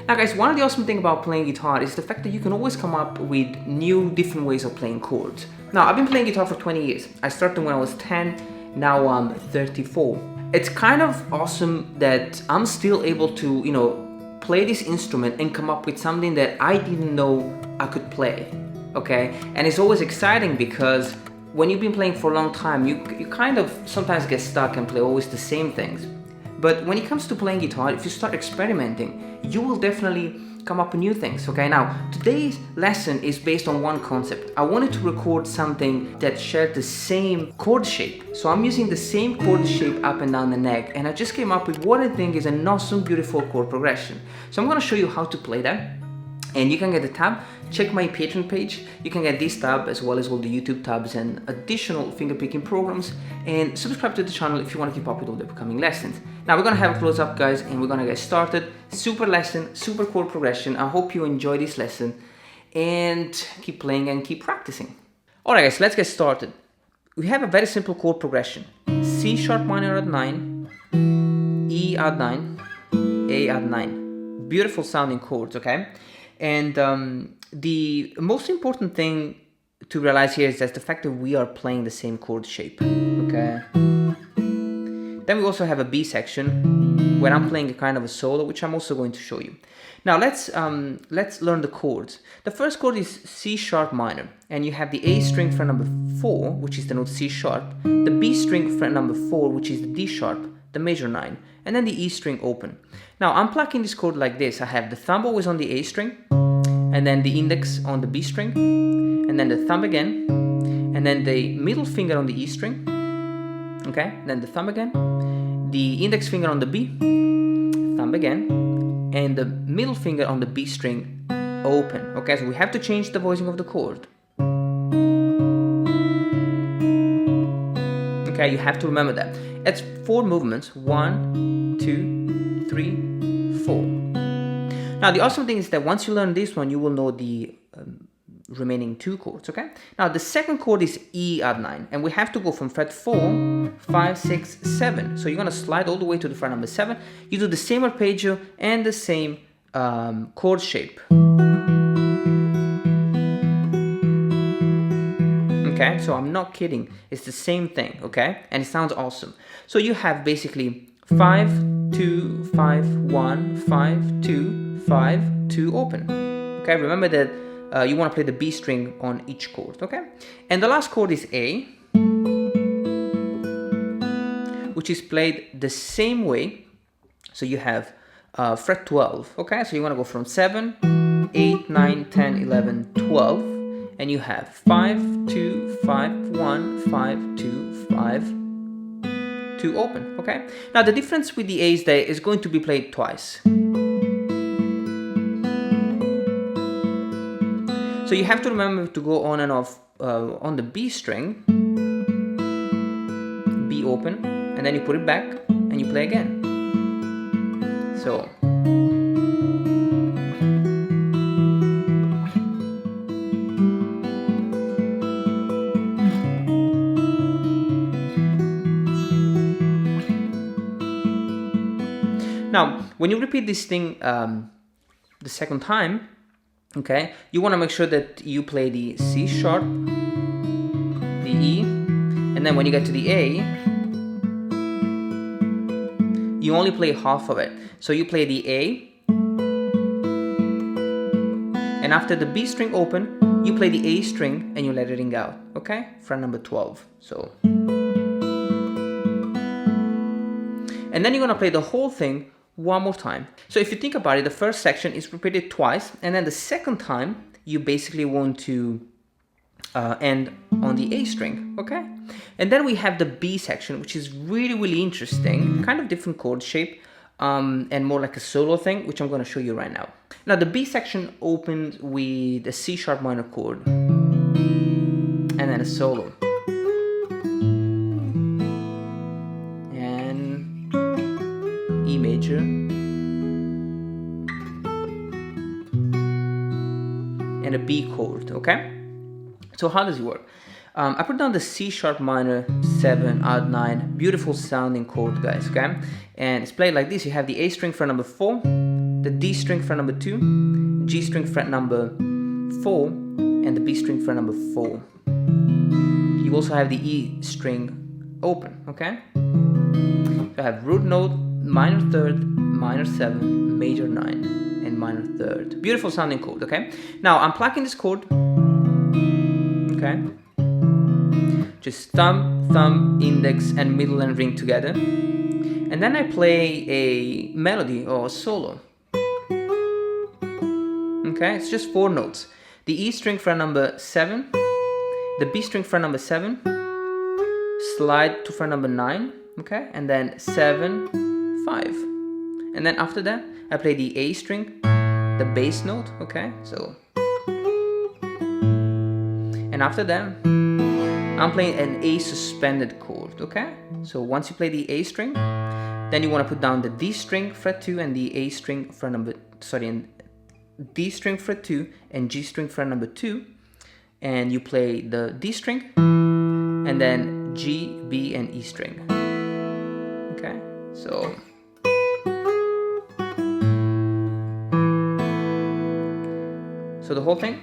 Now guys, one of the awesome things about playing guitar is the fact that you can always come up with new, different ways of playing chords. Now, I've been playing guitar for 20 years. I started when I was 10, now I'm 34. It's kind of awesome that I'm still able to, you know, play this instrument and come up with something that I didn't know I could play, okay? And it's always exciting because when you've been playing for a long time, you kind of sometimes get stuck and play always the same things. But when it comes to playing guitar, if you start experimenting, you will definitely come up with new things, okay? Now, today's lesson is based on one concept. I wanted to record something that shared the same chord shape. So I'm using the same chord shape up and down the neck, and I just came up with what I think is an awesome, beautiful chord progression. So I'm gonna show you how to play that. And you can get the tab, check my Patreon page, you can get this tab as well as all the YouTube tabs and additional fingerpicking programs, and subscribe to the channel if you want to keep up with all the upcoming lessons. Now we're gonna have a close up, guys, and we're gonna get started. Super lesson, super chord progression. I hope you enjoy this lesson and keep playing and keep practicing. Alright guys, let's get started. We have a very simple chord progression. C sharp minor at 9, E at 9, A at 9. Beautiful sounding chords, okay? And the most important thing to realize here is that the fact that we are playing the same chord shape, okay? Then we also have a B section where I'm playing a kind of a solo, which I'm also going to show you. Now let's learn the chords. The first chord is C sharp minor, and you have the A string fret number 4, which is the note C sharp, the B string fret number 4, which is the D sharp, the major 9, and then the E string open. Now I'm plucking this chord like this. I have the thumb always on the A string, and then the index on the B string, and then the thumb again, and then the middle finger on the E string, okay, then the thumb again, the index finger on the B, thumb again, and the middle finger on the B string open, okay, so we have to change the voicing of the chord. Okay, you have to remember that. It's 4 movements, 1, 2, 3, 4. Now the awesome thing is that once you learn this one, you will know the remaining 2 chords, okay? Now the second chord is E at 9, and we have to go from fret 4, 5, 6, 7. So you're gonna slide all the way to the fret number 7. You do the same arpeggio and the same chord shape. Okay, so I'm not kidding, it's the same thing, okay? And it sounds awesome. So you have basically 5, 2, 5, 1, 5, 2, 5, 2 open. Okay, remember that you want to play the B string on each chord, okay? And the last chord is A, which is played the same way. So you have fret 12, okay? So you want to go from 7, 8, 9, 10, 11, 12. And you have 5, 2, 5, 1, 5, 2, 5, 2 open, okay? Now the difference with the A is that it's going to be played twice. So you have to remember to go on and off on the B string, B open, and then you put it back and you play again. So. Now, when you repeat this thing the second time, okay, you want to make sure that you play the C sharp, the E, and then when you get to the A, you only play half of it. So you play the A, and after the B string open, you play the A string and you let it ring out, okay? Fret number 12, so. And then you're gonna play the whole thing one more time. So if you think about it, the first section is repeated twice, and then the second time you basically want to end on the A string, okay? And then we have the B section, which is really, really interesting, kind of different chord shape, and more like a solo thing, which I'm going to show you right now. Now the B section opens with a C sharp minor chord, and then a solo. E major, and a B chord, okay? So how does it work? I put down the C sharp minor 7 odd 9, beautiful sounding chord, guys, okay? And it's played like this. You have the A string fret number 4, the D string fret number 2, G string fret number 4, and the B string fret number 4. You also have the E string open, okay? So I have root note, minor 3rd, minor 7, major 9, and minor 3rd. Beautiful sounding chord, okay? Now I'm plucking this chord, okay? Just thumb, thumb, index, and middle and ring together. And then I play a melody or a solo. Okay, it's just 4 notes. The E string fret number 7, the B string fret number 7, slide to fret number 9, okay, and then 7, 5. And then after that, I play the A string, the bass note, okay, so. And after that, I'm playing an A suspended chord, okay? So once you play the A string, then you want to put down the D string fret 2 and the A string fret number, and D string fret 2 and G string fret number 2, and you play the D string and then G, B, and E string. Okay, so the whole thing.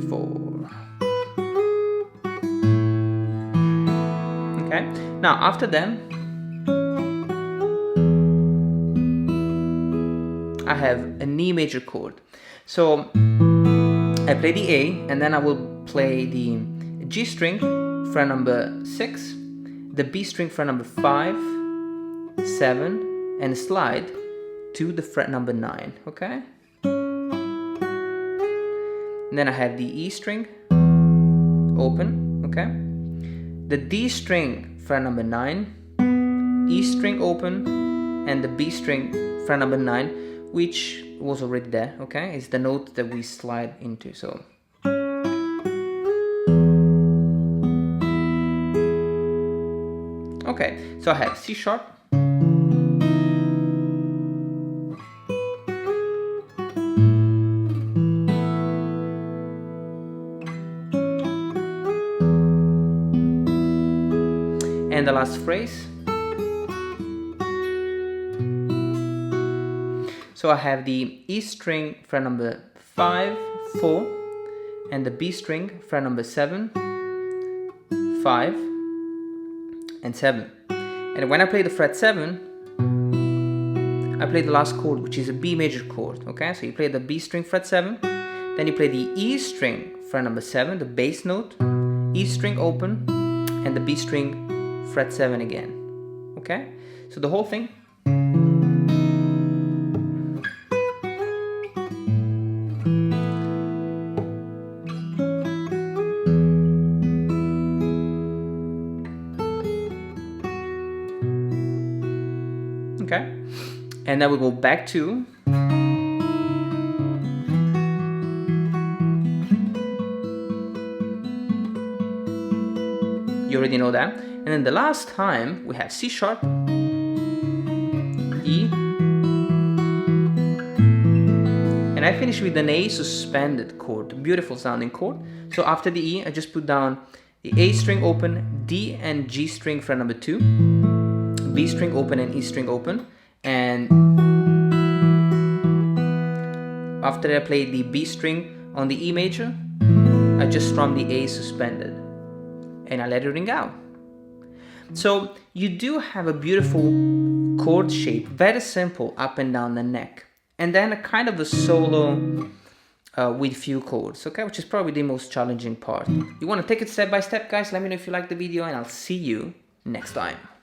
4. Okay, now after that, I have an E major chord. So I play the A, and then I will play the G string fret number 6, the B string fret number 5, 7, and slide to the fret number 9, okay? And then I have the E string open, okay? The D string fret number 9, E string open, and the B string fret number 9, which was already there, okay? It's the note that we slide into, so. Okay, so I have C sharp, and the last phrase. So I have the E string fret number 5, 4, and the B string fret number 7, 5, and 7. And when I play the fret 7, I play the last chord, which is a B major chord, okay? So you play the B string fret 7, then you play the E string fret number 7, the bass note, E string open, and the B string fret 7 again, okay? So the whole thing. Okay, and then we go back to you already know that. And then the last time we have C sharp, E, and I finish with an A suspended chord, beautiful sounding chord. So after the E, I just put down the A string open, D and G string fret number 2, B string open and E string open, and after I play the B string on the E major, I just strum the A suspended and I let it ring out. So you do have a beautiful chord shape, very simple up and down the neck, and then a kind of a solo with few chords, okay, which is probably the most challenging part. You want to take it step by step, guys? Let me know if you like the video, and I'll see you next time.